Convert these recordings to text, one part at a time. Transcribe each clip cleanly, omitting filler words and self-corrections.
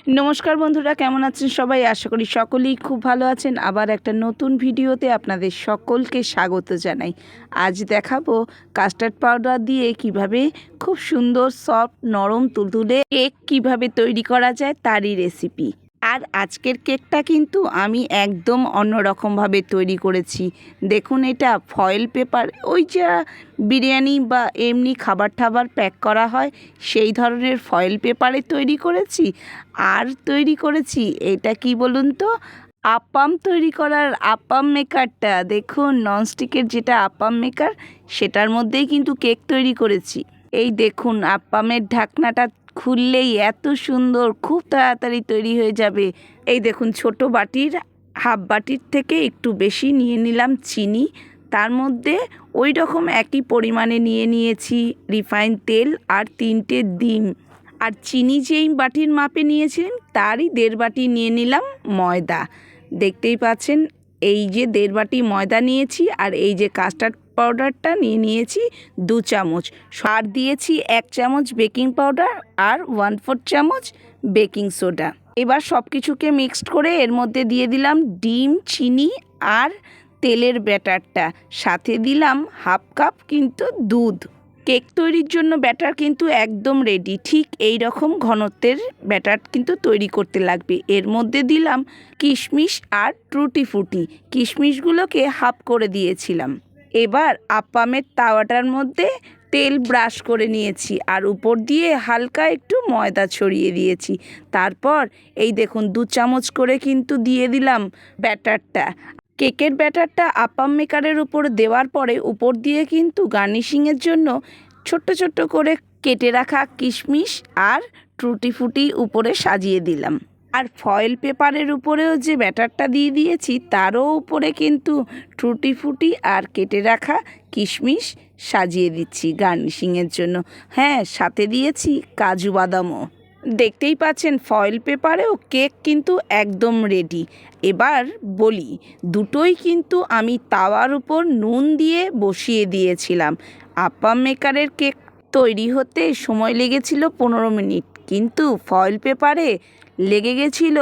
নমস্কার বন্ধুরা, কেমন আছেন সবাই? আশা করি সকলেই খুব ভালো আছেন। আবার একটা নতুন ভিডিওতে আপনাদের সকলকে স্বাগত জানাই। আজ দেখাবো কাস্টার্ড পাউডার দিয়ে কিভাবে খুব সুন্দর সফট নরম তুলতুলে কেক কিভাবে তৈরি করা যায় তারই রেসিপি। আর আজকের কেকটা কিন্তু আমি একদম অন্যরকমভাবে তৈরি করেছি। দেখুন, এটা ফয়েল পেপার, ওই যে বিরিয়ানি বা এমনি খাবার টাবার প্যাক করা হয় সেই ধরনের ফয়েল পেপারে তৈরি করেছি। আর তৈরি করেছি এটা কি বলুন তো, আপ্পাম তৈরি করার আপ্পাম মেকারটা। দেখুন, ননস্টিকের যেটা আপ্পাম মেকার, সেটার মধ্যেই কিন্তু কেক তৈরি করেছি। এই দেখুন, আপ্পামের ঢাকনাটা খুললেই এত সুন্দর, খুব তাড়াতাড়ি তৈরি হয়ে যাবে। এই দেখুন, ছোট বাটির হাফ বাটির থেকে একটু বেশি নিয়ে নিলাম চিনি। তার মধ্যে ওই রকম একই পরিমাণে নিয়ে নিয়েছি রিফাইন তেল আর 3টে ডিম। আর চিনি যেই বাটির মাপে নিয়েছিলেন তারই 1.5 বাটি নিয়ে নিলাম ময়দা। দেখতেই পাচ্ছেন, এই যে 1.5 বাটি ময়দা নিয়েছি। আর এই যে কাস্টার্ড পাউডারটা নিয়ে নিয়েছি 2 চামচ। আর দিয়েছি 1 চামচ বেকিং পাউডার আর 1/4 চামচ বেকিং সোডা। এবার সব কিছুকে মিক্সড করে এর মধ্যে দিয়ে দিলাম ডিম, চিনি আর তেলের ব্যাটারটা। সাথে দিলাম হাফ কাপ কিন্তু দুধ। কেক তৈরির জন্য ব্যাটার কিন্তু একদম রেডি। ঠিক এই রকম ঘনত্বের ব্যাটার কিন্তু তৈরি করতে লাগবে। এর মধ্যে দিলাম কিশমিশ আর টুটি ফ্রুটি। কিশমিশগুলোকে হাফ করে দিয়েছিলাম। এবার আপ্পামের তাওয়াটার মধ্যে তেল ব্রাশ করে নিয়েছি আর উপর দিয়ে হালকা একটু ময়দা ছড়িয়ে দিয়েছি। তারপর এই দেখুন 2 চামচ করে কিন্তু দিয়ে দিলাম ব্যাটারটা। কেকের ব্যাটারটা আপ্পাম মেকারের উপর দেওয়ার পরে উপর দিয়ে কিন্তু গার্নিশিংয়ের জন্য ছোট্ট ছোট্ট করে কেটে রাখা কিশমিশ আর টুটি ফ্রুটি উপরে সাজিয়ে দিলাম। আর ফয়েল পেপারের উপরেও যে ব্যাটারটা দিয়ে দিয়েছি তারও উপরে কিন্তু টুটি ফ্রুটি আর কেটে রাখা কিশমিশ সাজিয়ে দিচ্ছি গার্নিশিংয়ের জন্য। হ্যাঁ, সাথে দিয়েছি কাজু বাদামও। দেখতেই পাচ্ছেন, ফয়েল পেপারেও কেক কিন্তু একদম রেডি। এবার বলি, দুটোই কিন্তু আমি তাওয়ার উপর নুন দিয়ে বসিয়ে দিয়েছিলাম। আপ্পাম মেকারের কেক তৈরি হতে সময় লেগেছিল 15 মিনিট, কিন্তু ফয়েল পেপারে লেগে গেছিল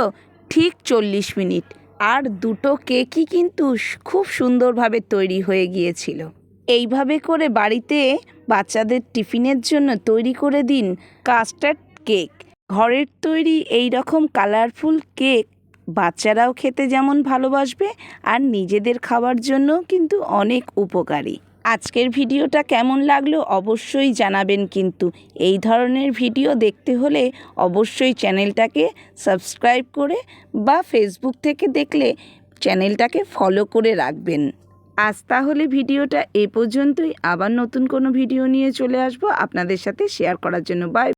ঠিক 40 মিনিট। আর দুটো কেকই কিন্তু খুব সুন্দরভাবে তৈরি হয়ে গিয়েছিল। এইভাবে করে বাড়িতে বাচ্চাদের টিফিনের জন্য তৈরি করে দিন কাস্টার্ড কেক। ঘরের তৈরি এই রকম কালারফুল কেক বাচ্চারাও খেতে যেমন ভালোবাসবে আর নিজেদের খাওয়ার জন্য কিন্তু অনেক উপকারী। আজকের ভিডিওটা কেমন লাগলো অবশ্যই জানাবেন। কিন্তু এই ধরনের ভিডিও দেখতে হলে অবশ্যই চ্যানেলটাকে সাবস্ক্রাইব করে বা ফেসবুক থেকে দেখলে চ্যানেলটাকে ফলো করে রাখবেন। আজ তাহলে ভিডিওটা এ পর্যন্তই। আবার নতুন কোনো ভিডিও নিয়ে চলে আসবো আপনাদের সাথে শেয়ার করার জন্য। বাই।